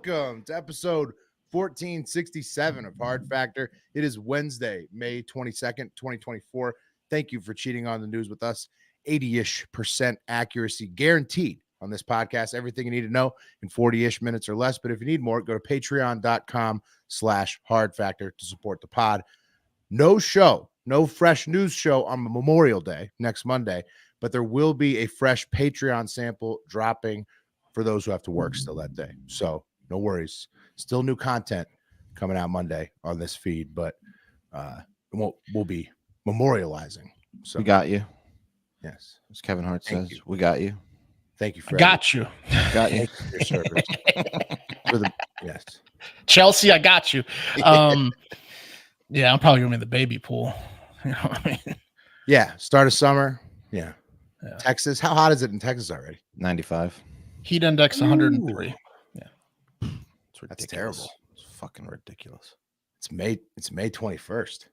welcome to episode 1467 of Hard Factor. It is Wednesday, May 22nd, 2024. Thank you for cheating on the news with us. 80-ish% accuracy guaranteed on this podcast. Everything you need to know in 40-ish minutes or less. But if you need more, go to patreon.com/Hard Factor to support the pod. No fresh news show on Memorial Day next Monday, but there will be a fresh Patreon sample dropping for those who have to work still that day. So no worries. Still new content coming out Monday on this feed, but we'll be memorializing. So we got you. Yes. As Kevin Hart says, we got you. Thank you for got you. Got you. For your service. Yes. Chelsea, I got you. Yeah, I'm probably gonna be in the baby pool. You know what I mean? Yeah. Start of summer. Yeah. Texas. How hot is it in Texas already? 95. Heat index 103. Ooh. Yeah. It's ridiculous. That's terrible. It's fucking ridiculous. It's May 21st.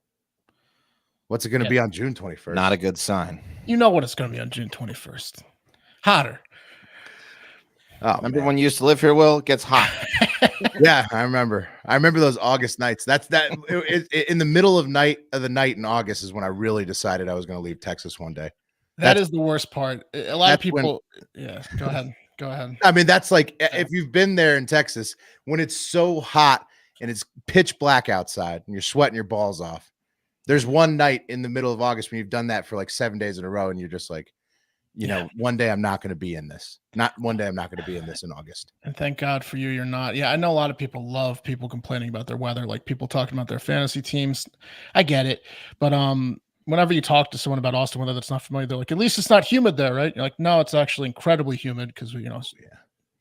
What's it going to be on June 21st? Not a good sign. You know what it's going to be on June 21st. Hotter. Oh, remember when you used to live here, Will? It gets hot. Yeah, I remember. I remember those August nights. In the middle of the night in August is when I really decided I was going to leave Texas one day. That is the worst part. A lot of people. Yeah, go ahead. Go ahead. I mean, that's like if you've been there in Texas when it's so hot and it's pitch black outside and you're sweating your balls off. There's one night in the middle of August when you've done that for like 7 days in a row and you're just like, one day I'm not going to be in this. Not one day I'm not going to be in this in August. And thank God for you, you're not. Yeah, I know a lot of people love people complaining about their weather, like people talking about their fantasy teams. I get it, but whenever you talk to someone about Austin weather that's not familiar, they're like, at least it's not humid there, right? You're like, no, it's actually incredibly humid because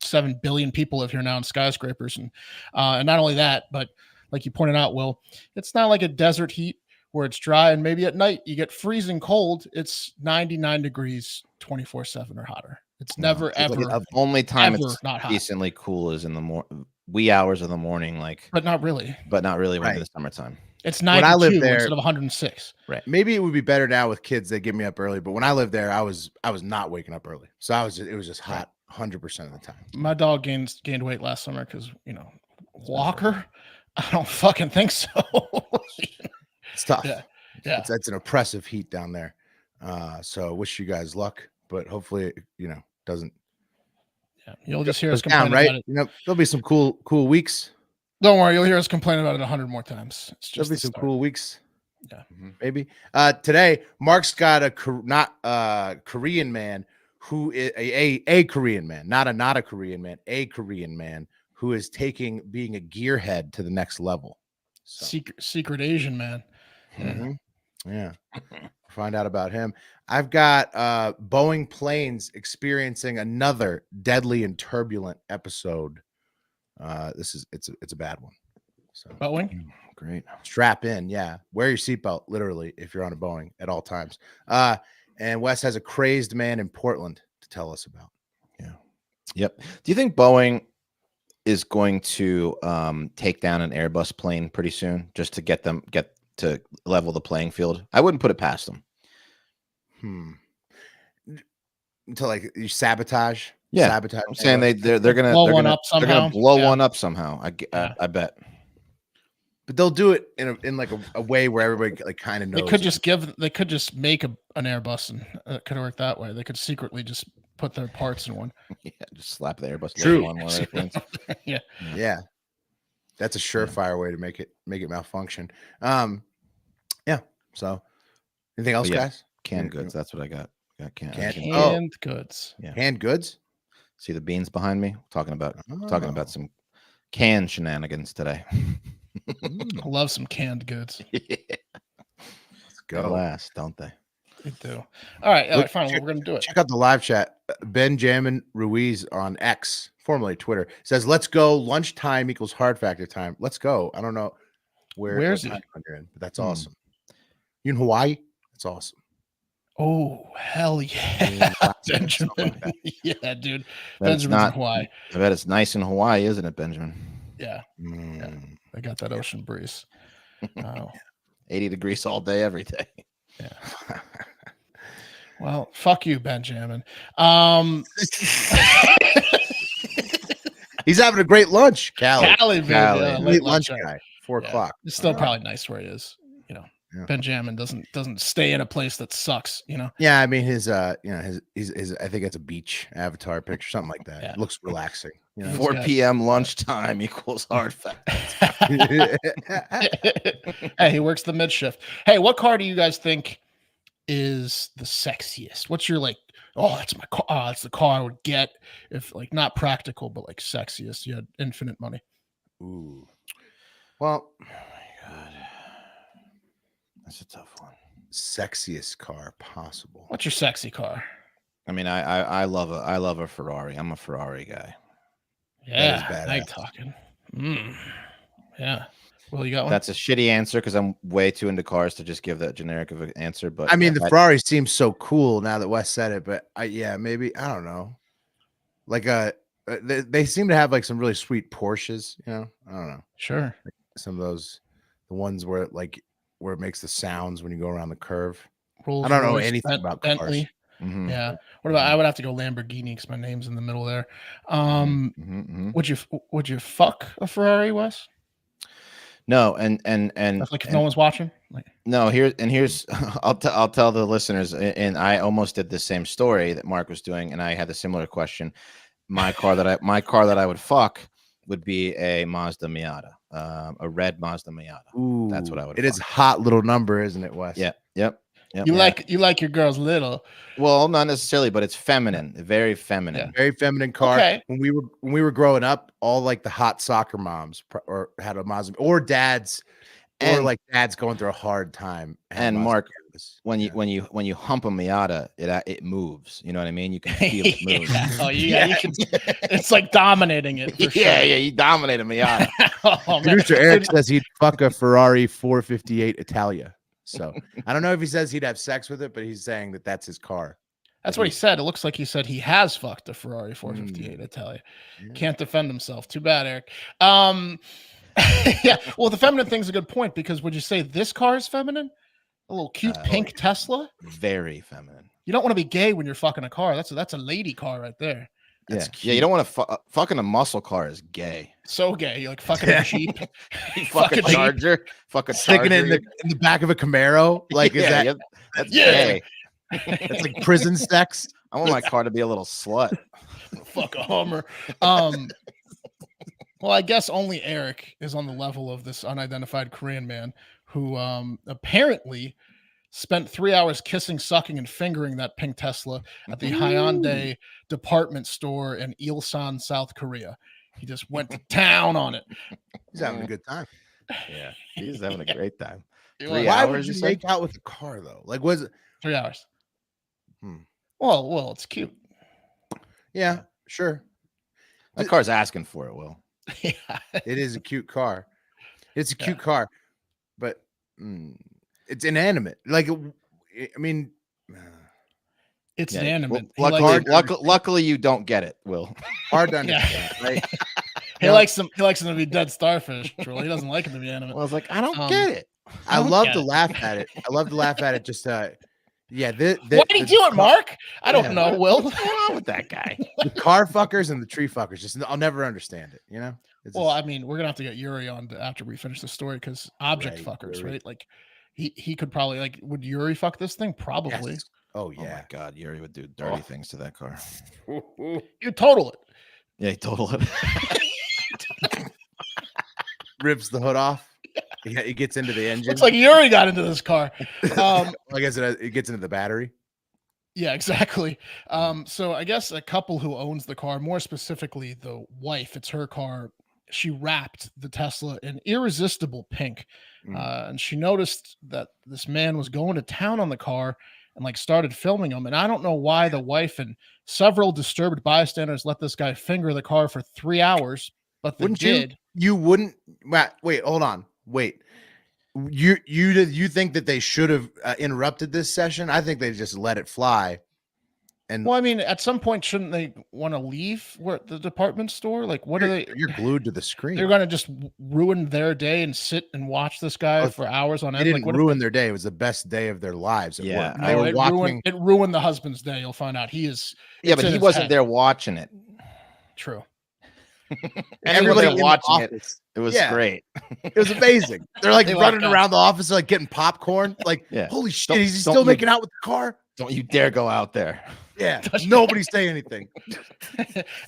7 billion people live here now in skyscrapers, and not only that, but like you pointed out, Will, it's not like a desert heat where it's dry and maybe at night you get freezing cold. It's 99 degrees 24/7 or hotter. It's never ever. The only time it's not hot. Decently cool is in the wee hours of the morning, but not really. But not really right. When it's summertime. It's 92 instead of 106. Right. Maybe it would be better now with kids that get me up early, but when I lived there, I was not waking up early, so it was just hot 100% of the time. My dog gained weight last summer because Walker. I don't fucking think so. It's tough. Yeah. It's an oppressive heat down there. So wish you guys luck, but hopefully doesn't. Yeah, you'll just hear us complain right? about it. There'll be some cool weeks. Don't worry, you'll hear us complain about it 100 more times. It's just There'll be some cool weeks. Yeah, maybe. Today, Mark's got a Korean man who is a Korean man, not a Korean man, a Korean man who is taking being a gearhead to the next level. So. Secret Asian man. Mm-hmm. Yeah. Find out about him. I've got Boeing planes experiencing another deadly and turbulent episode. It's a bad one. So Boeing, great. Strap in, yeah. Wear your seatbelt, literally, if you're on a Boeing at all times. And Wes has a crazed man in Portland to tell us about. Yeah. Yep. Do you think Boeing is going to take down an Airbus plane pretty soon, just to get to level the playing field? I wouldn't put it past them. Until like you sabotage. Yeah, sabotage. I'm saying they're gonna blow one up somehow. They're gonna blow one up somehow. I bet. But they'll do it in like a way where everybody like kind of knows. They could just make an Airbus and it could work that way. They could secretly just put their parts in one. Yeah, just slap the Airbus True. on one airplanes. Yeah. That's a surefire way to make it malfunction. Yeah. So anything else, guys? Canned goods. That's what I got. Canned goods. Yeah. Canned goods. See the beans behind me? Talking about some canned shenanigans today. I love some canned goods. Yeah. Let's go. Last, don't they? They do. All right, fine. We're gonna do it. Check out the live chat. Benjamin Ruiz on X, formerly Twitter, says, "Let's go. Lunchtime equals hard factor time. Let's go." I don't know where's it, but that's awesome. You in Hawaii? That's awesome. Oh, hell yeah, Benjamin. Yeah, dude. Benjamin's in Hawaii. I bet it's nice in Hawaii, isn't it, Benjamin? Yeah. Yeah. They got that ocean breeze. 80 degrees all day, every day. Yeah. Well, fuck you, Benjamin. He's having a great lunch, Callie. Callie, baby. Callie. Yeah, Late late lunch lunch. guy. 4 o'clock. It's still probably nice where he is. You know, Yeah. Benjamin doesn't stay in a place that sucks. You know. Yeah, I mean his his I think it's a beach avatar picture, something like that. Yeah. It looks relaxing. You know? 4 p.m. lunchtime equals hard fast. Hey, he works the mid shift. Hey, what car do you guys think is the sexiest? What's your like? Oh, that's my car. Oh, that's the car I would get if like not practical, but like sexiest. You had infinite money. Ooh. Well, Oh my God. That's a tough one. sexiest car possible. What's your sexy car? I mean, I love a Ferrari. I'm a Ferrari guy. Yeah, badass. now you're talking. Yeah. Well, you got one. That's a shitty answer because I'm way too into cars to just give that generic of an answer. But I mean, the Ferrari seems so cool now that Wes said it, but maybe I don't know. Like they seem to have like some really sweet Porsches. You know, I don't know. Sure. Some of those, the ones where it makes the sounds when you go around the curve. Rolls I don't know Royce, anything about cars. Bentley. Mhm. Yeah. What about? I would have to go Lamborghini because my name's in the middle there. Would you fuck a Ferrari, Wes? No, and That's like if no one's watching. Like, no, here's I'll tell the listeners, and I almost did the same story that Mark was doing, and I had a similar question. My car that I would fuck would be a Mazda Miata, a red Mazda Miata. Ooh, That's what I would. It is a hot little number, isn't it, Wes? Yeah. Yep. you like your girls little. Well, not necessarily, but it's feminine, very feminine. Very feminine car. Okay. When we were growing up, all like the hot soccer moms or had a Mazda or dads, or And- like dads going through a hard time. had And Mazda Mark, Miatas. when you hump a Miata, it moves. You know what I mean? You can feel it move. Oh, you can. It's like dominating it. For sure. Yeah, you dominate a Miata. Oh, man. Producer Eric says he'd fuck a Ferrari 458 Italia. So I don't know if he says he'd have sex with it, but he's saying that that's his car. That's what he said. It looks like he said he has fucked a Ferrari 458. I tell you, Yeah. can't defend himself. Too bad, Eric. Yeah. Well, the feminine thing's a good point because would you say this car is feminine? A little cute pink Tesla. Very feminine. You don't want to be gay when you're fucking a car. That's a lady car right there. That's Yeah, you don't want to fucking a muscle car is gay. So gay. You're like fucking a Jeep. You fucking Jeep. Charger, fucking Sticking it Charger. in the back of a Camaro. Like, is that that's Yeah. gay. that's like prison sex? I want my car to be a little slut. Fuck a Hummer. Well, I guess only Eric is on the level of this unidentified Korean man who apparently spent 3 hours kissing, sucking, and fingering that pink Tesla at the Hyundai department store in Ilsan, South Korea. He just went to town on it. He's having a good time. Yeah, he's having a great time. He 3 was. Why hours, would you you make said? out with a car though? Like, was it? 3 hours. Hmm. Well, it's cute. Yeah, sure. That car's asking for it, Will. Yeah. It is a cute car. It's a cute car, but it's inanimate. Like, I mean, It's Yeah, inanimate. well, He likes- luckily, you don't get it, Will. hard to understand, right? He likes them to be dead starfish. Troll. He doesn't like them to be animate. Well, I was like, I don't get it. I don't love get to it. laugh at it. I love to laugh at it. Just yeah. Why did he do it, Mark? I don't know. Will. What's going on with that guy? The car fuckers and the tree fuckers. Just I'll never understand it. You know. It's Well, just- I mean, we're gonna have to get Yuri on after we finish the story because object Right, fuckers, Yuri. right? Like, he could probably like. Would Yuri fuck this thing? Probably. yes. Oh Oh my yeah. God, Yuri would do dirty things to that car. You total it. Yeah, he totaled it. Rips the hood off. It gets into the engine. Looks like Yuri got into this car. I guess it gets into the battery. Yeah, exactly. So I guess a couple who owns the car, more specifically the wife, it's her car. She wrapped the Tesla in irresistible pink, and she noticed that this man was going to town on the car and like started filming him. And I don't know why the wife and several disturbed bystanders let this guy finger the car for 3 hours, but they Wouldn't did. you wouldn't. Wait, hold on. Wait. You think that they should have interrupted this session? I think they just let it fly. And Well, I mean, at some point, shouldn't they want to leave the department store? Like, what are they? you're glued to the screen. They're going to just ruin their day and sit and watch this guy Oh, for hours on They end. didn't Like, what ruin their day. It was the best day of their lives at Yeah, work. I They no, were it walking. ruined the husband's day. You'll find out he is. Yeah, it's but in he his wasn't head. there watching it. True. Everybody there in the watching it. office. It was Yeah. great. It was amazing. They're like They running walk around the office, like getting popcorn. Like, Yeah. holy shit, Don't- is he don't still you- making out with the car? Don't you dare go out there. Yeah. Nobody say anything.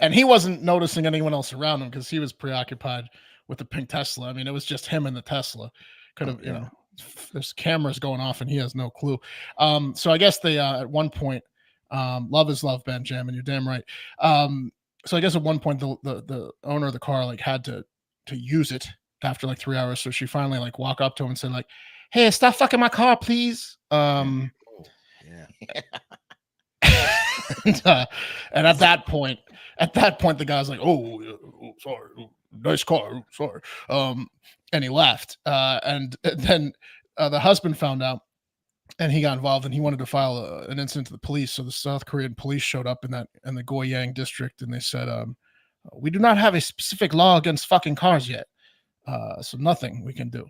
And he wasn't noticing anyone else around him because he was preoccupied with the pink Tesla. I mean, it was just him and the Tesla. Could have, you know, there's cameras going off and he has no clue. So I guess they at one point, love is love, Benjamin. You're damn right. So I guess at one point the owner of the car like had to use it after like 3 hours. So she finally like walked up to him and said like, "Hey, stop fucking my car, please." Yeah. And at that point, the guy's like, "Oh, sorry, nice car, sorry," and he left. And then the husband found out, and he got involved, and he wanted to file an incident to the police. So the South Korean police showed up in the Goyang district, and they said, "We do not have a specific law against fucking cars yet, so nothing we can do."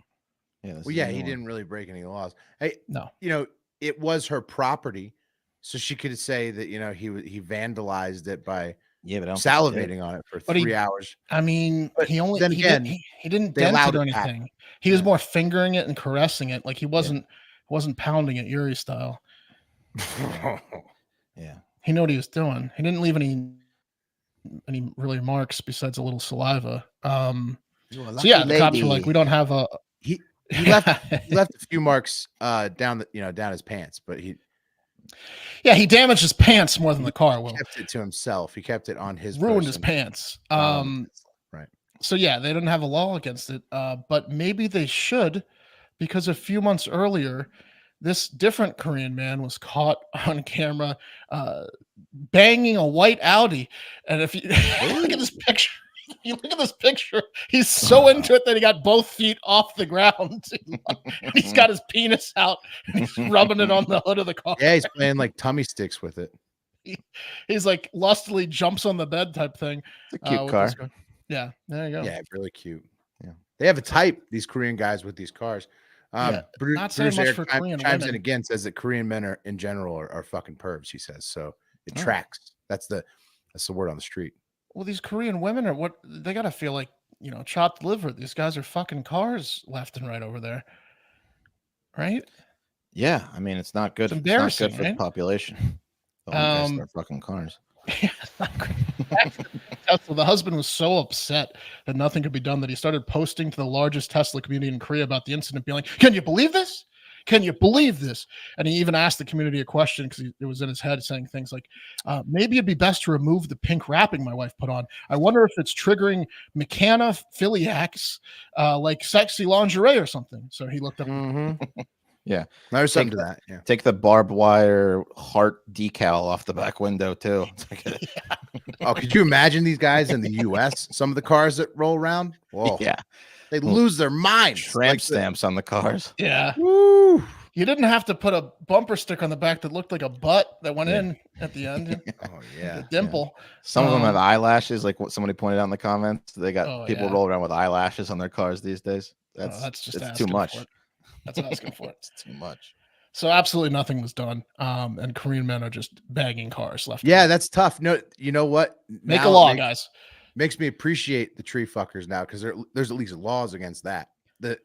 Yeah, Well, yeah, he didn't really break any laws. Hey, No. you know, it was her property, so she could say that, you know, he vandalized it by Yeah, but I don't think he did. salivating on it for But he- 3 hours. I mean, But he only then he, again, didn't, he didn't they dent allowed it or it to happen. anything. He was Yeah. more fingering it and caressing it, like he wasn't pounding it Yuri style. Yeah. He knew what he was doing. He didn't leave any really marks besides a little saliva. So yeah, the cops were like, "We don't have a." He left a few marks down his pants, but he Yeah, he damaged his pants more than the car will. kept it to himself. He kept it on his Ruined his person, pants. not on his- right. So yeah, they didn't have a law against it, but maybe they should, because a few months earlier, this different Korean man was caught on camera banging a white Audi. And if you look at this picture, he's so into it that he got both feet off the ground. He's got his penis out and he's rubbing it on the hood of the car. Yeah, he's playing like tummy sticks with it. He's like lustily jumps on the bed type thing. It's a cute with car. this guy. Yeah, there you go. Yeah, really cute. Yeah, they have a type, these Korean guys with these cars. Yeah, not saying Bruce much Eric for Korean chimes in women. again, says that Korean men are in general are fucking pervs. He says so. It Oh. tracks. That's the word on the street. Well, these Korean women are what they gotta feel like, you know, chopped liver. These guys are fucking cars left and right over there. Right? Yeah, I mean, it's not good. It's It's not embarrassing, good for right? the population. The only guys Um, that are fucking cars. Tesla, the husband was so upset that nothing could be done that he started posting to the largest Tesla community in Korea about the incident, being like, "Can you believe this? Can you believe this?" And he even asked the community a question because it was in his head, saying things like, "Maybe it'd be best to remove the pink wrapping my wife put on. I wonder if it's triggering mechanophiliacs, like sexy lingerie or something." So he looked up. Yeah, There's something to that. Yeah. take the barbed wire heart decal off the back window too. Oh, could you imagine these guys in the U.S.? Some of the cars that roll around. Whoa. Yeah, They lose their minds. tramp Like the- stamps on the cars. Yeah. Woo. You didn't have to put a bumper sticker on the back that looked like a butt that went Yeah. in at the end. Oh yeah. The dimple. Some of them have Um, eyelashes, like what somebody pointed out in the comments. They got Oh, people yeah. roll around with eyelashes on their cars these days. That's just it's asking too much. for it. That's asking for it. It's too much. So absolutely nothing was done. And Korean men are just bagging cars left. and Yeah, right. that's tough. No, you know what? Make a Now it law, guys. makes me appreciate the tree fuckers now because there's at least laws against that. The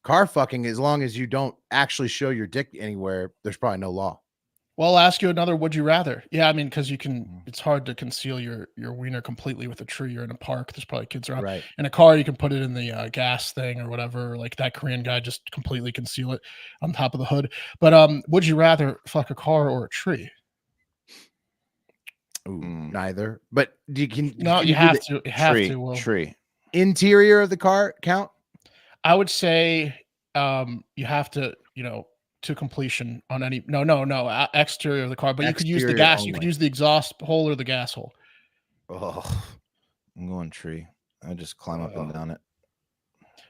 car fucking, as long as you don't actually show your dick anywhere, there's probably no law. Well, I'll ask you another. Would you rather? Yeah, I mean, because you can. It's hard to conceal your wiener completely with a tree. You're in a park. There's probably kids around. Right. In a car, you can put it in the gas thing or whatever. Like that Korean guy, just completely conceal it on top of the hood. But would you rather fuck a car or a tree? Ooh, Mm. neither. But No, can you do have the to. You have Tree, to. Will. tree. interior of the car count? I would say you have to, to completion on any no exterior of the car, but you could use the Exterior gas. You could only. use the exhaust hole or the gas hole. Oh, I'm going tree. I just climb up and down it.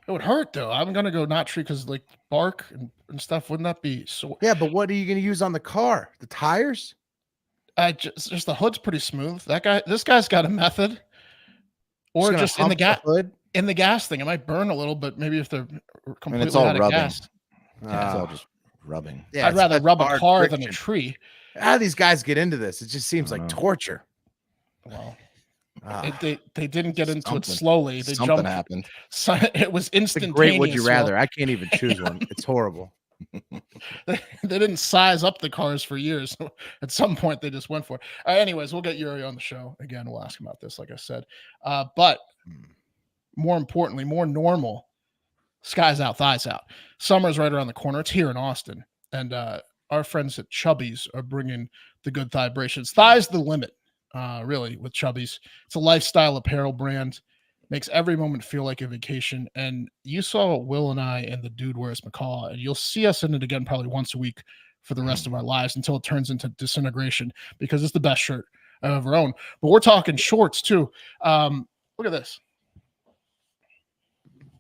It would hurt though. I'm gonna go not tree because like bark and stuff. Wouldn't that be so? yeah, but what are you going to use on the car? The tires? Just the hood's pretty smooth. This guy's got a method, or gonna just in the hump gas hood? in the gas thing. It might burn a little, but maybe if they're completely all out of rubbing. gas. Yeah, it's all Ah, just rubbing. yeah, I'd rather such rub a hard car than a friction. tree. How do these guys get into this? It just seems I like don't know. torture. Well, They didn't get into it Something- slowly. They Something jumped. happened. So it was It's a instantaneous. great would you Well, rather. I can't even choose one. It's horrible. they didn't size up the cars for years. At some point, they just went for it. Anyways, we'll get Yuri on the show again. We'll ask him about this, like I said. But more importantly, more normal. Skies out, thighs out. Summer's right around the corner. It's here in Austin, and our friends at Chubbies are bringing the good vibrations. Thighs the limit, really, with Chubbies. It's a lifestyle apparel brand. Makes every moment feel like a vacation. And you saw Will and I and the Dude Where's McCall, and you'll see us in it again probably once a week for the rest of our lives until it turns into disintegration, because it's the best shirt I've ever owned. But we're talking shorts too. Look at this.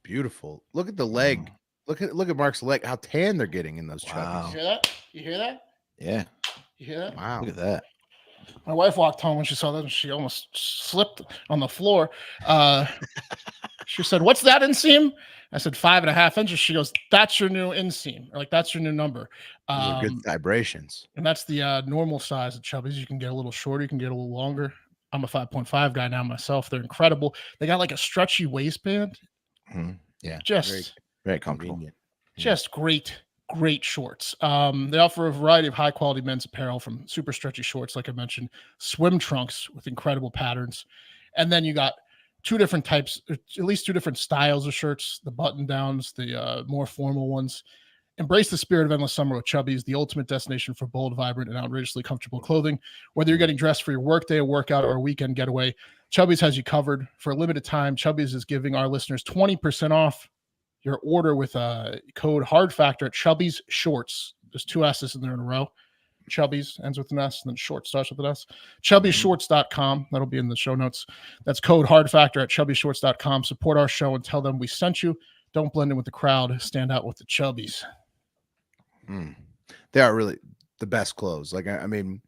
Beautiful. Look at the leg. Look at Mark's leg. How tan they're getting in those Wow. Chubbies. You hear that? You hear that? Yeah. You hear that? Wow. Look at that. My wife walked home when she saw that, and she almost slipped on the floor. She said, "What's that inseam?" I said, 5.5 inches. She goes, "That's your new inseam. Like, that's your new number." Those are good vibrations. And that's the normal size of Chubbies. You can get a little shorter, you can get a little longer. I'm a 5.5 guy now myself. They're incredible. They got like a stretchy waistband. Yeah. Just Very comfortable. Convenient. just great shorts. They offer a variety of high quality men's apparel, from super stretchy shorts, like I mentioned, swim trunks with incredible patterns. And then you got two different types, at least two different styles of shirts, the button downs, the more formal ones. Embrace the spirit of endless summer with Chubbies, the ultimate destination for bold, vibrant, and outrageously comfortable clothing. Whether you're getting dressed for your workday, a workout, or a weekend getaway, Chubbies has you covered. For a limited time, Chubbies is giving our listeners 20% off your order with a code Hard Factor at Chubbies Shorts. There's two S's in there in a row. Chubbies ends with an S, and then Short starts with an S. Chubbiesshorts.com. That'll be in the show notes. That's code Hard Factor at Chubbiesshorts.com. Support our show and tell them we sent you. Don't blend in with the crowd. Stand out with the Chubbies. They are really the best clothes. Like, I mean,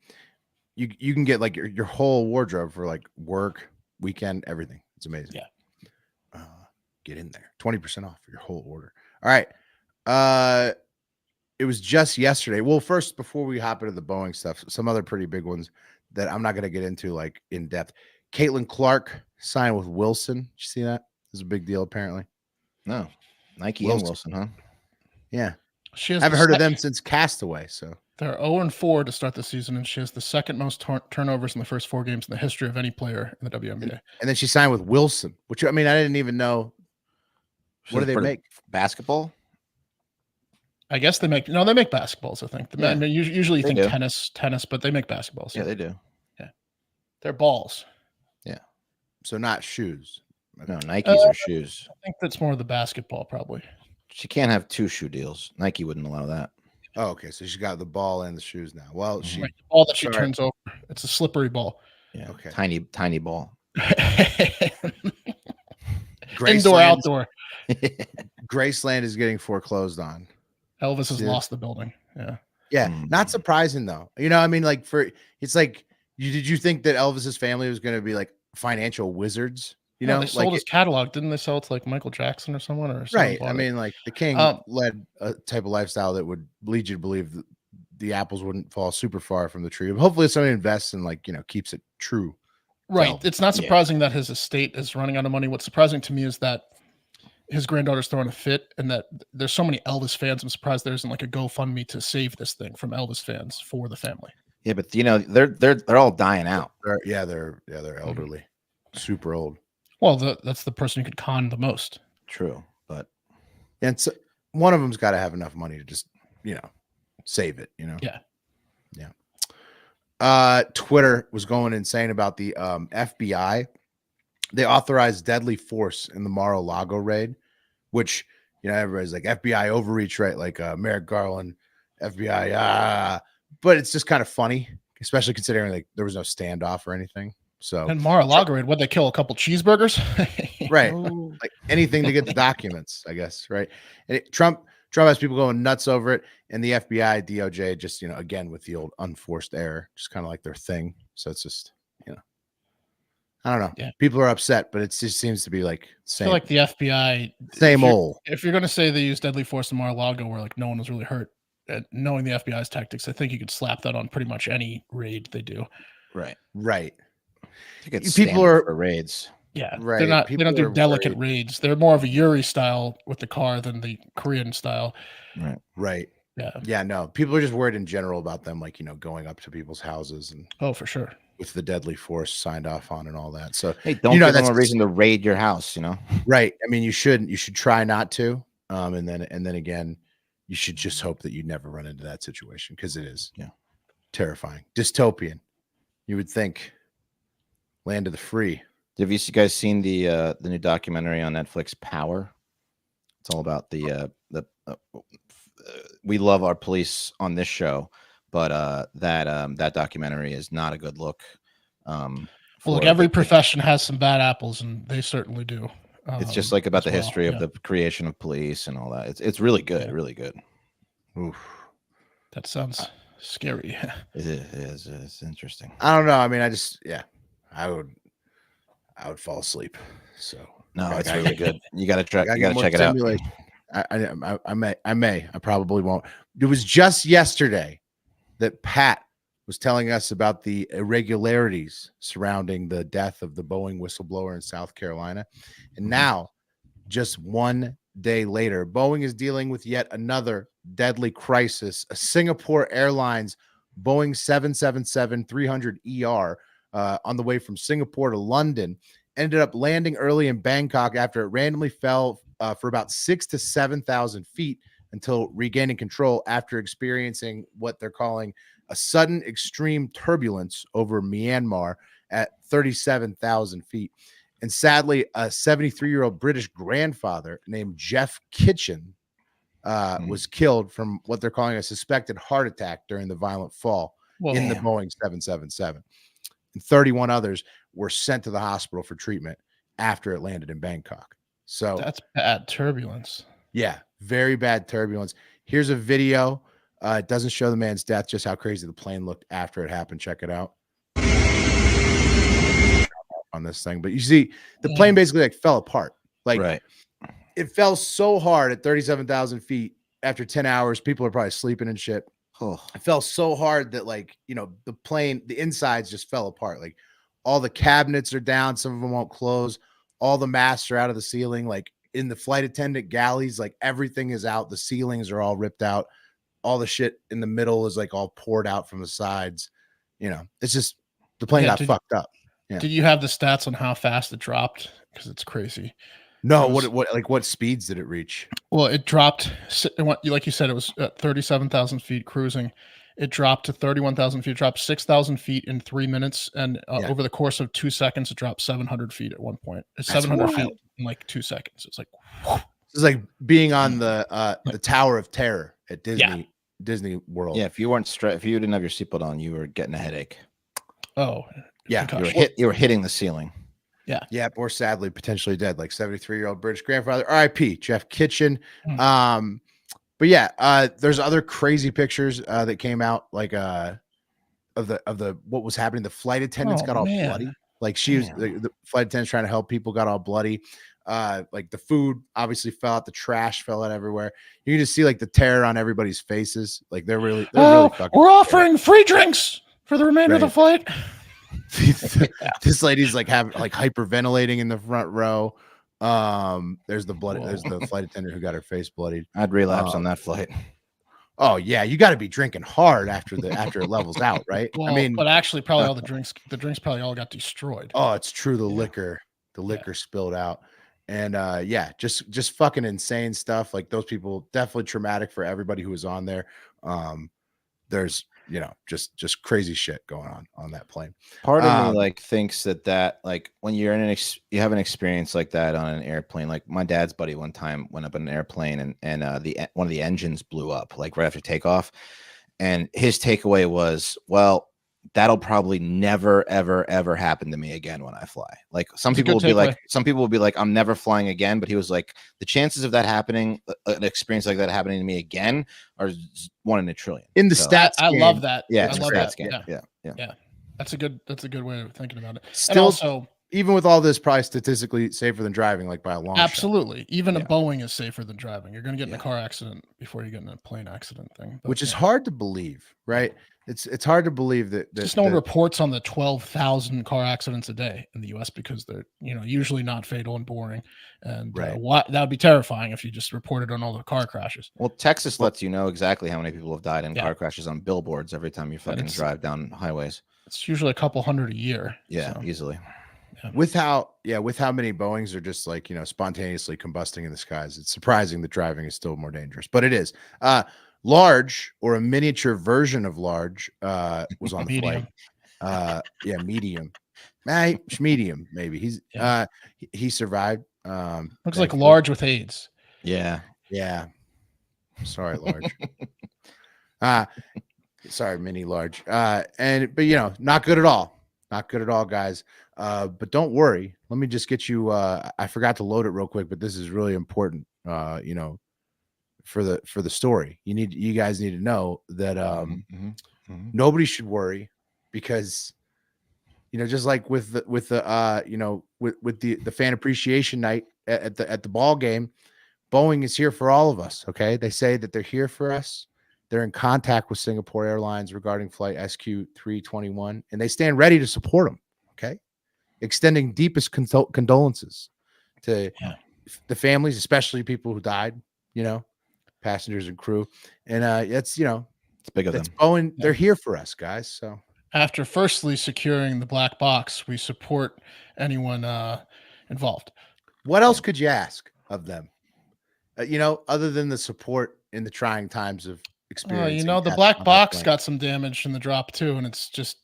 you can get like your whole wardrobe for like work, weekend, everything. It's amazing. Yeah. Get in there. 20% off your whole order. All right. It was just yesterday. Well, first, before we hop into the Boeing stuff, some other pretty big ones that I'm not going to get into like in depth. Caitlin Clark signed with Wilson. Did you see that? It's a big deal, apparently. No. Nike and Wilson, huh? Yeah. She has I haven't heard of them since Castaway. So they're 0-4 to start the season, and she has the second most turnovers in the first 4 games in the history of any player in the WNBA. And then she signed with Wilson, which, I mean, I didn't even know. What do they make? Basketball? I guess they make basketballs, I think. I mean, usually you think do. tennis, but they make basketballs. Yeah, they do. They're balls. Yeah. So not shoes. No, Nikes are shoes. I think that's more of the basketball, probably. She can't have 2 shoe deals. Nike wouldn't allow that. Oh, okay. So she got the ball and the shoes now. Well, she Right, the ball that she Sorry. turns over. It's a slippery ball. Yeah. Okay. Tiny ball. Indoor, outdoor. Graceland is getting foreclosed on. Elvis has Yeah. lost the building. Yeah. Yeah, not surprising though. You know, I mean, like it's like, did you think that Elvis's family was going to be like financial wizards? You know, they sold his catalog. Didn't they sell it to like Michael Jackson or someone? Or right. I mean, like the king led a type of lifestyle that would lead you to believe that the apples wouldn't fall super far from the tree. Hopefully, somebody invests and like keeps it true. Right. So, it's not surprising that his estate is running out of money. What's surprising to me is that his granddaughter's throwing a fit, and that there's so many Elvis fans. I'm surprised there isn't like a GoFundMe to save this thing from Elvis fans for the family. Yeah, but they're all dying out. They're elderly, super old. Well, that's the person you could con the most. True, but and so one of them's got to have enough money to just save it. Yeah. Twitter was going insane about the FBI. They authorized deadly force in the Mar-a-Lago raid, which everybody's like FBI overreach, right? Like Merrick Garland, FBI, but it's just kind of funny, especially considering like there was no standoff or anything. So and Mar-a-Lago raid, what'd they kill? A couple cheeseburgers? Right, like anything to get the documents, I guess, right? And Trump has people going nuts over it, and the FBI, DOJ, just again with the old unforced error, just kind of like their thing. So it's just I don't know. Yeah. People are upset, but it just seems to be like I feel like the FBI, same old. If you're going to say they used deadly force in Mar-a-Lago where like no one was really hurt, knowing the FBI's tactics, I think you could slap that on pretty much any raid they do. right. think it's People standard are for raids. Yeah, right. they're not. They People don't do are delicate worried. raids. They're more of a Yuri style with the car than the Korean style. Right. Right. Yeah. Yeah. No, people are just worried in general about them, like, going up to people's houses and Oh, for sure. with the deadly force signed off on and all that. So, Hey, don't give them that's a reason to raid your house. right. I mean, you should try not to. And then again, you should just hope that you never run into that situation, because it is terrifying, dystopian. You would think land of the free. Have you guys seen the new documentary on Netflix, Power? It's all about the we love our police on this show, but that documentary is not a good look. Well, look, every profession has some bad apples, and they certainly do. It's just like about the history of yeah. the creation of police and all that. It's really good, Yeah. really good. Oof. That sounds scary. It is. It's interesting. I don't know. I mean, I would fall asleep. So No, I it's gotta really get- good. You got to try. I gotta You got get to more check it out. stimulation. I may. I probably won't. It was just yesterday that Pat was telling us about the irregularities surrounding the death of the Boeing whistleblower in South Carolina. And now, just one day later, Boeing is dealing with yet another deadly crisis. A Singapore Airlines Boeing 777-300ER on the way from Singapore to London ended up landing early in Bangkok after it randomly fell for about 6,000 to 7,000 feet until regaining control after experiencing what they're calling a sudden extreme turbulence over Myanmar at 37,000 feet. And sadly, a 73-year-old British grandfather named Jeff Kitchen was killed from what they're calling a suspected heart attack during the violent fall in the Boeing 777. And 31 others were sent to the hospital for treatment after it landed in Bangkok. So That's bad turbulence. yeah, very bad turbulence. Here's a video. It doesn't show the man's death, just how crazy the plane looked after it happened. Check it out on this thing. But you see, the plane basically like fell apart. Like Right. it fell so hard at 37,000 feet. After 10 hours, people are probably sleeping and shit. Oh, It fell so hard that, like, the plane, the insides just fell apart. Like all the cabinets are down. Some of them won't close. All the masts are out of the ceiling. Like in the flight attendant galleys, like everything is out. The ceilings are all ripped out. All the shit in the middle is like all poured out from the sides. It's just the plane got fucked up. Yeah. Did you have the stats on how fast it dropped? Because it's crazy. No, what speeds did it reach? Well, it dropped. Like you said, it was at 37,000 feet cruising. It dropped to 31,000 feet. It dropped 6,000 feet in 3 minutes, and over the course of 2 seconds, it dropped 700 feet at one point. It's 700 feet in like 2 seconds. It's like it's like being on the Tower of Terror at Disney World. yeah. If you didn't have your seatbelt on, you were getting a headache. Oh, yeah. You were hitting the ceiling. Yeah. Yeah. Or sadly, potentially dead, like 73-year-old British grandfather, RIP, Jeff Kitchen. But yeah, there's other crazy pictures that came out, like of the what was happening. The flight attendants got all bloody. Like the flight attendants trying to help people got all bloody. Like the food obviously fell out, the trash fell out everywhere. You can just see like the terror on everybody's faces. Like they're really fucking. We're offering free drinks for the remainder of the flight. This lady's like hyperventilating in the front row. There's the blood. There's the flight attendant who got her face bloodied. I'd relapse on that flight. Oh yeah, you got to be drinking hard after it levels out, right? Well, but actually, probably all the drinks probably all got destroyed. Oh, it's true. The liquor spilled out, and just fucking insane stuff. Like those people, definitely traumatic for everybody who was on there. There's just crazy shit going on that plane. Part of me thinks that like when you're you have an experience like that on an airplane. Like my dad's buddy one time went up in an airplane and one of the engines blew up like right after takeoff, and his takeaway was, well, that'll probably never ever happen to me again when I fly. Like some people will be like I'm never flying again, but he was like the chances of that happening, an experience like that happening to me again, are 1 in a trillion. In the stats, I love that. Yeah, I love that. Yeah. That's a good way of thinking about it. Still, and also, even with all this, probably statistically safer than driving, like by a long shot. Absolutely. Even a Boeing is safer than driving. You're going to get in a car accident before you get in a plane accident thing. But, which is hard to believe, right? It's hard to believe that, Just no one reports on the 12,000 car accidents a day in the U.S. because they're usually not fatal and boring, and Right. that would be terrifying if you just reported on all the car crashes. Well, Texas lets you know exactly how many people have died in Yeah. car crashes on billboards every time you fucking it's- drive down highways. It's usually a couple hundred a year. Yeah, so. easily. with how many Boeings are just like spontaneously combusting in the skies. It's surprising that driving is still more dangerous, but it is. Large, or a miniature version of large, was on the Medium. flight. Medium. Medium, maybe. He's he survived. Looks like large with AIDS. Yeah. Sorry, large. Sorry, mini large. But not good at all. Not good at all, guys. But don't worry. Let me just get you. I forgot to load it real quick, but this is really important. For the story, you guys need to know that nobody should worry, because just like with the fan appreciation night at the ball game, Boeing is here for all of us. Okay, they say that they're here for us. They're in contact with Singapore Airlines regarding flight SQ321, and they stand ready to support them. Okay, extending deepest condolences to the families, especially people who died. Passengers and crew, and it's big of them. Boeing. They're here for us, guys. So after firstly securing the black box, we support anyone involved. What else could you ask of them? Other than the support in the trying times of experience. The black box got some damage in the drop too, and it's just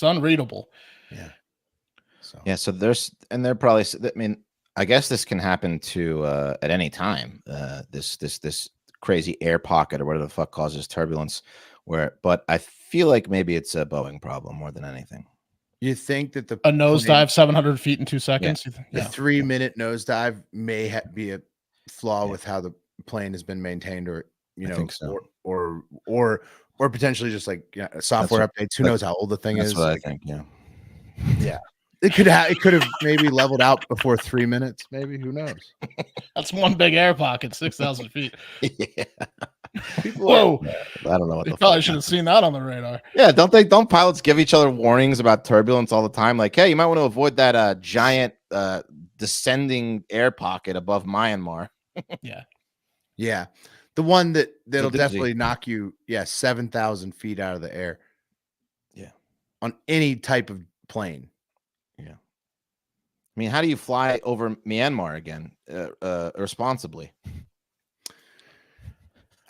unreadable. Yeah. So they're probably. I mean, I guess this can happen to at any time. This crazy air pocket or whatever the fuck causes turbulence. But I feel like maybe it's a Boeing problem more than anything. You think that a nosedive 700 feet in 2 seconds? The 3-minute nosedive may be a flaw with how the plane has been maintained, or I think so. or potentially just like software updates. Who knows how old the thing is? That's what I think. Yeah. It could have maybe leveled out before 3 minutes. Maybe, who knows? That's one big air pocket, 6,000 feet. Yeah. Whoa! I don't know what they probably should have seen that on the radar. Yeah, don't pilots give each other warnings about turbulence all the time? Like, hey, you might want to avoid that giant descending air pocket above Myanmar. Yeah, the one that'll definitely knock you 7,000 feet out of the air. Yeah, on any type of plane. Yeah, I mean, how do you fly over Myanmar again responsibly?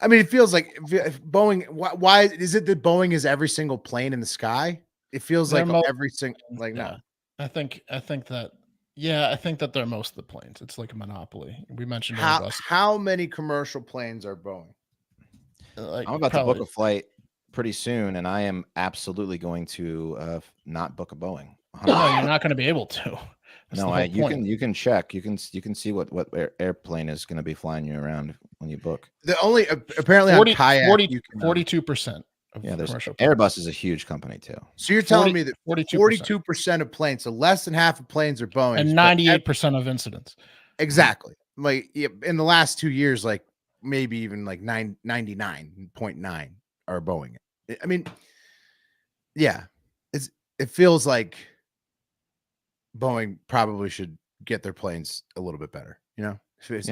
I mean, it feels like if Boeing. Why is it that Boeing is every single plane in the sky? It feels like every single. No, I think that. Yeah, I think that they're most of the planes. It's like a monopoly. We mentioned how many commercial planes are Boeing? I'm about to book a flight pretty soon, and I am absolutely going to not book a Boeing. No, you're not going to be able to. You can check. You can see what airplane is going to be flying you around when you book. The only apparently 42%. Airbus is a huge company too. So you're telling me that 42% of planes, so less than half of planes are Boeing, and 98% of incidents. Exactly. Like in the last 2 years, like maybe even like 99.9 are Boeing. I mean, yeah, it feels like Boeing probably should get their planes a little bit better. Is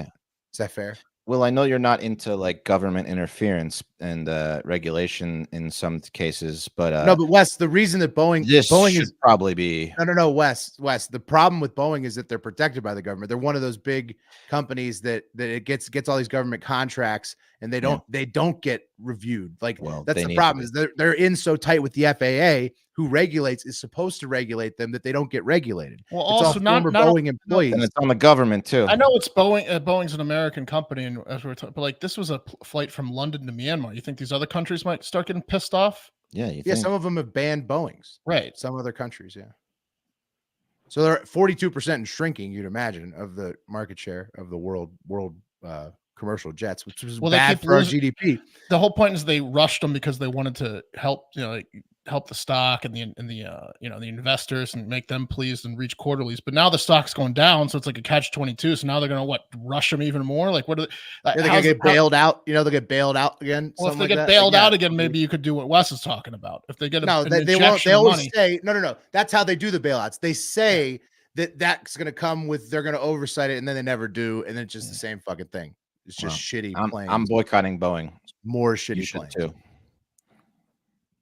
that fair? Well, I know you're not into like government interference and regulation in some cases, but no. But Wes, the reason that Boeing should probably be no. Wes. The problem with Boeing is that they're protected by the government. They're one of those big companies that it gets all these government contracts, and they don't get reviewed. Like, that's the problem, is they're in so tight with the FAA, who is supposed to regulate them, that they don't get regulated. Well, it's also not Boeing employees, and it's on the government too. I know it's Boeing. Boeing's an American company, and as we're talking, but like this was a flight from London to Myanmar. You think these other countries might start getting pissed off? Yeah, some of them have banned Boeings. Right. Some other countries, yeah. So they're 42% and shrinking, you'd imagine, of the market share of the world commercial jets, which was bad for our GDP. The whole point is they rushed them because they wanted to help, help the stock and the investors and make them pleased and reach quarterlies. But now the stock's going down, so it's like a catch-22. So now they're gonna rush them even more? Like, what are they're gonna get bailed out? They'll get bailed out again. Well, if they get bailed out again, maybe you could do what Wes is talking about. If they get they won't. They always say no. That's how they do the bailouts. They say that's gonna come with, they're gonna oversight it, and then they never do, and then it's just the same fucking thing. It's just shitty planes. I'm boycotting Boeing. More shitty planes too.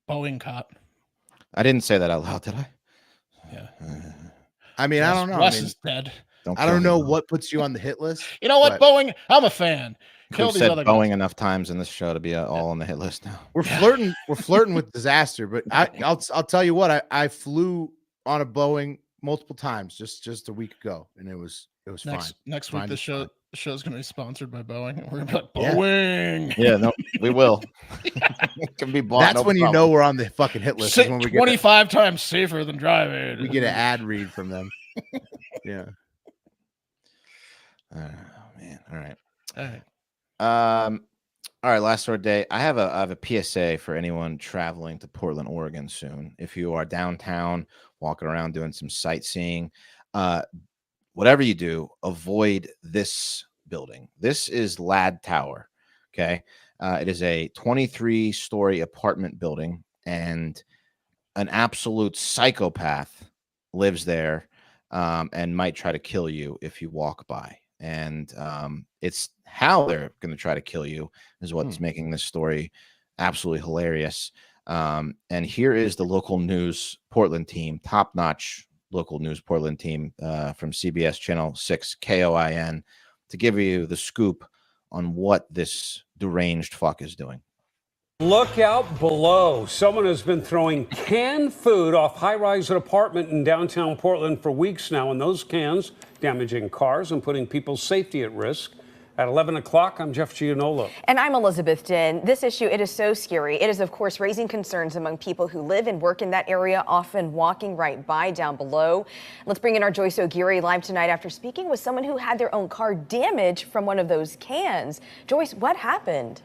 Boeing cop. I didn't say that out loud, did I? Yeah. I mean, I don't know. Wes is dead. I don't know what puts you on the hit list. You know what, Boeing? I'm a fan. We've said Boeing enough times in this show to be all on the hit list now. We're flirting. We're flirting with disaster. But I'll tell you what. I flew on a Boeing multiple times just a week ago, and it was fine. Next week, the show's going to be sponsored by Boeing. We're going to be like, Boeing. Yeah, no, we will. It can be bought. That's when you know we're on the fucking hit list. When we 25 times safer than driving. We get an ad read from them. Yeah. Oh man. All right. All right. Last word day. I have a PSA for anyone traveling to Portland, Oregon soon. If you are downtown, walking around doing some sightseeing, whatever you do, avoid this building. This is Ladd Tower. Okay. It is a 23-story apartment building, and an absolute psychopath lives there and might try to kill you if you walk by. And it's how they're going to try to kill you is what's making this story absolutely hilarious. And here is the local news Portland team, top-notch local news Portland team from CBS Channel 6 KOIN, to give you the scoop on what this deranged fuck is doing. Look out below. Someone has been throwing canned food off Highrise, an apartment in downtown Portland, for weeks now, and those cans damaging cars and putting people's safety at risk. At 11 o'clock, I'm Jeff Giannolo. And I'm Elizabeth Din. This issue, it is so scary. It is, of course, raising concerns among people who live and work in that area, often walking right by down below. Let's bring in our Joyce O'Geary live tonight after speaking with someone who had their own car damaged from one of those cans. Joyce, what happened?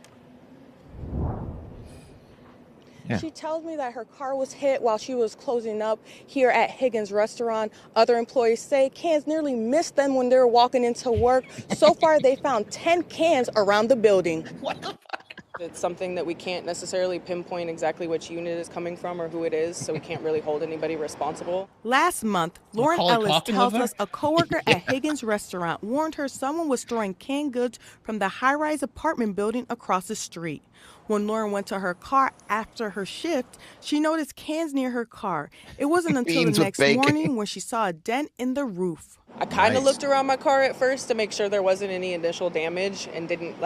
Yeah. She tells me that her car was hit while she was closing up here at Higgins Restaurant. Other employees say cans nearly missed them when they were walking into work. So far, they found 10 cans around the building. What the fuck? It's something that we can't necessarily pinpoint exactly which unit is coming from or who it is, so we can't really hold anybody responsible. Last month, Lauren Ellis tells us a coworker at Higgins Restaurant warned her someone was storing canned goods from the high-rise apartment building across the street. When Lauren went to her car after her shift, she noticed cans near her car. It wasn't until the next morning when she saw a dent in the roof. I kind of looked around my car at first to make sure there wasn't any initial damage and didn't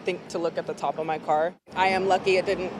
think to look at the top of my car. I am lucky it didn't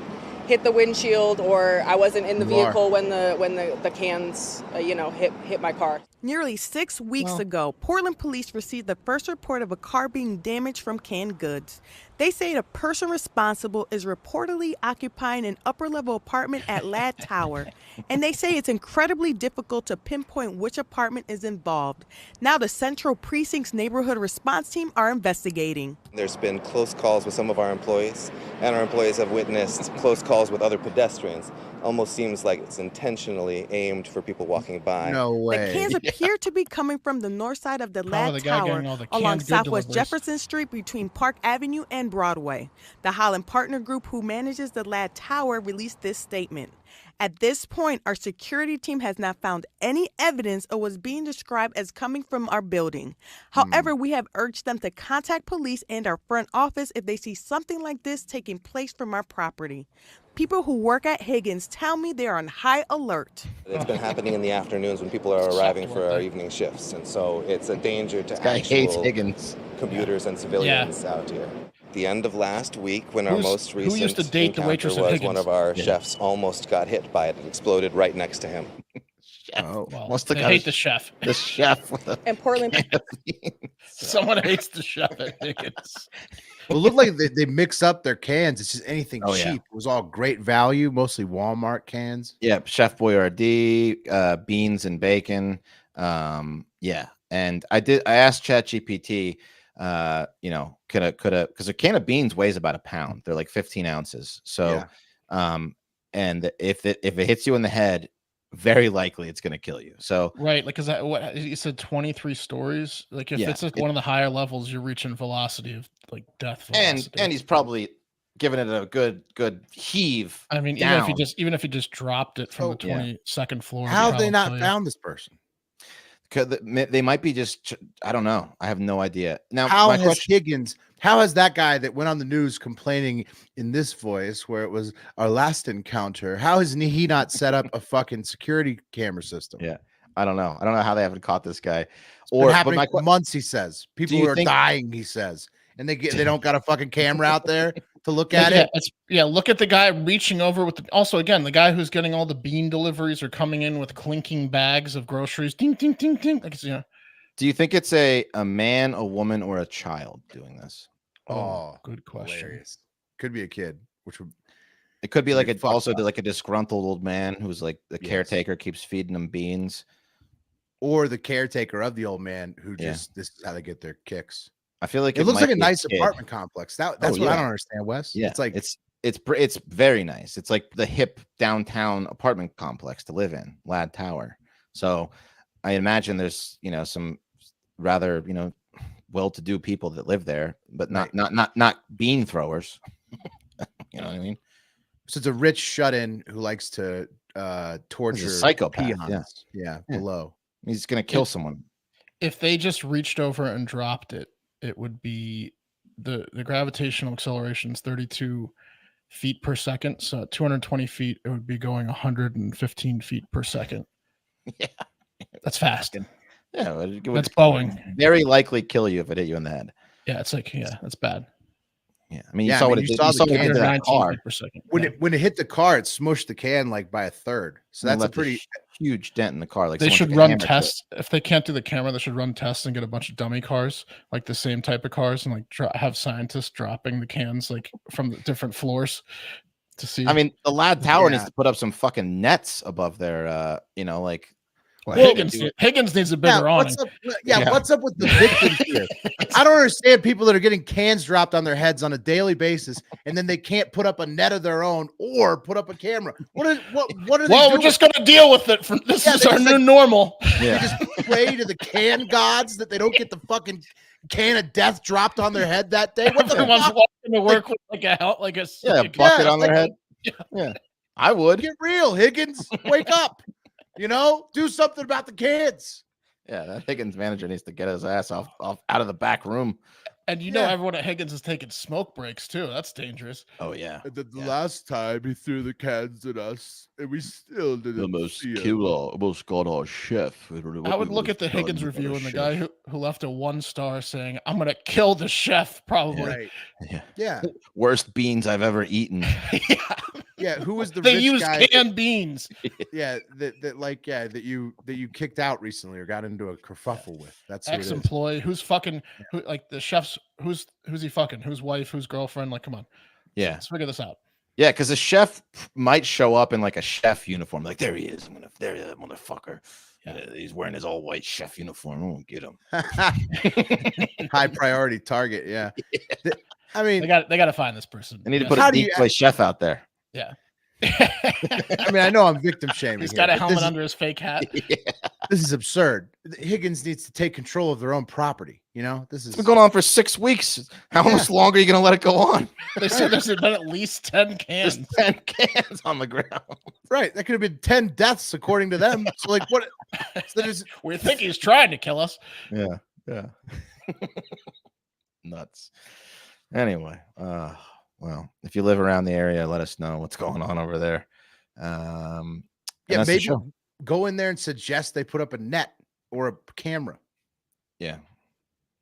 hit the windshield, or I wasn't in the vehicle when the cans hit my car. Nearly 6 weeks ago, Portland police received the first report of a car being damaged from canned goods. They say the person responsible is reportedly occupying an upper-level apartment at Ladd Tower, and they say it's incredibly difficult to pinpoint which apartment is involved. Now the Central Precinct's neighborhood response team are investigating. There's been close calls with some of our employees, and our employees have witnessed close calls with other pedestrians. Almost seems like it's intentionally aimed for people walking by. No way. The cans appear to be coming from the north side of the Ladd Tower along Southwest Jefferson Street between Park Avenue and Broadway. The Holland Partner Group, who manages the Ladd Tower, released this statement. At this point, our security team has not found any evidence of what's being described as coming from our building. However, we have urged them to contact police and our front office if they see something like this taking place from our property. People who work at Higgins tell me they're on high alert. It's been happening in the afternoons when people are arriving for our evening shifts, and so it's a danger to actual commuters and civilians out here. The end of last week, when our most recent encounter was one of our chefs almost got hit by it. It exploded right next to him. They hate the chef. The chef. And Portland. Someone hates the chef at Higgins. Well, it looked like they mix up their cans. It's just anything cheap. Yeah. It was all great value, mostly Walmart cans. Yeah, Chef Boyardee, beans and bacon. Yeah, and I asked ChatGPT, could because a can of beans weighs about a pound. They're like 15 ounces. So, and if it hits you in the head, very likely it's going to kill you. So right, like, is that what you said? 23 stories. Like, if it's like one of the higher levels, you're reaching velocity of like death velocity. And he's probably giving it a good heave. I mean, down. even if he just dropped it from the 22nd floor. How have they not found this person? They might be just, I don't know. I have no idea. Now, how has that guy that went on the news complaining in this voice, where it was our last encounter, how has he not set up a fucking security camera system? Yeah, I don't know. I don't know how they haven't caught this guy. It's been happening for months, he says. People are dying, he says, and they don't got a fucking camera out there to look at it. Look at the guy reaching over with also again, the guy who's getting all the bean deliveries are coming in with clinking bags of groceries. Ding, ding, ding, ding. Like, do you think it's a man, a woman, or a child doing this? Oh, good question. Hilarious. Could be a kid, it could be like like a disgruntled old man who's like the caretaker keeps feeding them beans, or the caretaker of the old man who just this is how they get their kicks. I feel like it looks like a nice apartment complex. That's what I don't understand, Wes. Yeah, it's like it's very nice. It's like the hip downtown apartment complex to live in, Lad Tower. So I imagine there's some rather well-to-do people that live there, but not bean throwers. You know what I mean? So it's a rich shut-in who likes to torture psychopath. Peons. Yeah, below. He's gonna kill someone. If they just reached over and dropped it, it would be the gravitational acceleration is 32 feet per second. So at 220 feet, it would be going 115 feet per second. Yeah, that's fast. Yeah, that's Boeing. Very likely kill you if it hit you in the head. Yeah, it's like that's bad. Yeah, I mean, you saw what it did. You saw what it did to that car. When it hit the car, it smushed the can like by a third. So that's a pretty huge dent in the car. Like they should run tests. If they can't do the camera, they should run tests and get a bunch of dummy cars, like the same type of cars, and like have scientists dropping the cans like from the different floors to see. I mean, the Lad Tower needs to put up some fucking nets above their, like. Well, Higgins needs a bigger awning. What's up with the victims here? I don't understand people that are getting cans dropped on their heads on a daily basis, and then they can't put up a net of their own or put up a camera. What are they Well, we're just going to deal with it. This is our new normal. Yeah. They just pray to the can gods that they don't get the fucking can of death dropped on their head that day. What Everyone's walking to work with like a bucket on their head. Yeah, I would. Get real, Higgins. Wake up. Do something about the kids. Yeah, that Higgins manager needs to get his ass off out of the back room. And everyone at Higgins is taking smoke breaks too. That's dangerous. Oh yeah. The last time he threw the cans at us, and we still didn't. Almost got our chef. I would look at the Higgins review and the guy who left a 1 star saying, "I'm gonna kill the chef." Probably. Right. Yeah. Worst beans I've ever eaten. Yeah, who was the they rich use guy canned beans? Yeah, that you kicked out recently or got into a kerfuffle with. That's ex-employee who's fucking like the chef's who's he fucking whose wife, whose girlfriend? Like, come on. Yeah, let's figure this out. Yeah, because the chef might show up in like a chef uniform. Like, there he is. There that motherfucker. Yeah, he's wearing his all white chef uniform. I won't get him. High priority target. Yeah. I mean, they got to find this person. They need to put a decoy chef out there. Yeah. I mean, I know I'm victim shaming. He's got a helmet under his fake hat. Yeah. This is absurd. Higgins needs to take control of their own property. This is been going on for 6 weeks. How much longer are you going to let it go on? They said there's been at least 10 cans. There's 10 cans on the ground. Right. That could have been 10 deaths according to them. So like what? We think he's trying to kill us. Yeah. Yeah. Nuts. Anyway, well, if you live around the area, let us know what's going on over there. Maybe go in there and suggest they put up a net or a camera. Yeah.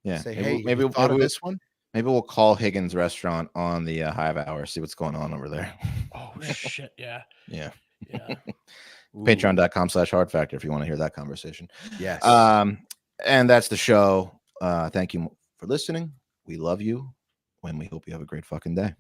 Yeah. Say, hey, maybe thought of this one. Maybe we'll call Higgins Restaurant on the Hive Hour, see what's going on over there. Oh shit! Yeah. Yeah. Yeah. Patreon.com/Hard Factor if you want to hear that conversation. Yes. And that's the show. Thank you for listening. We love you. And we hope you have a great fucking day.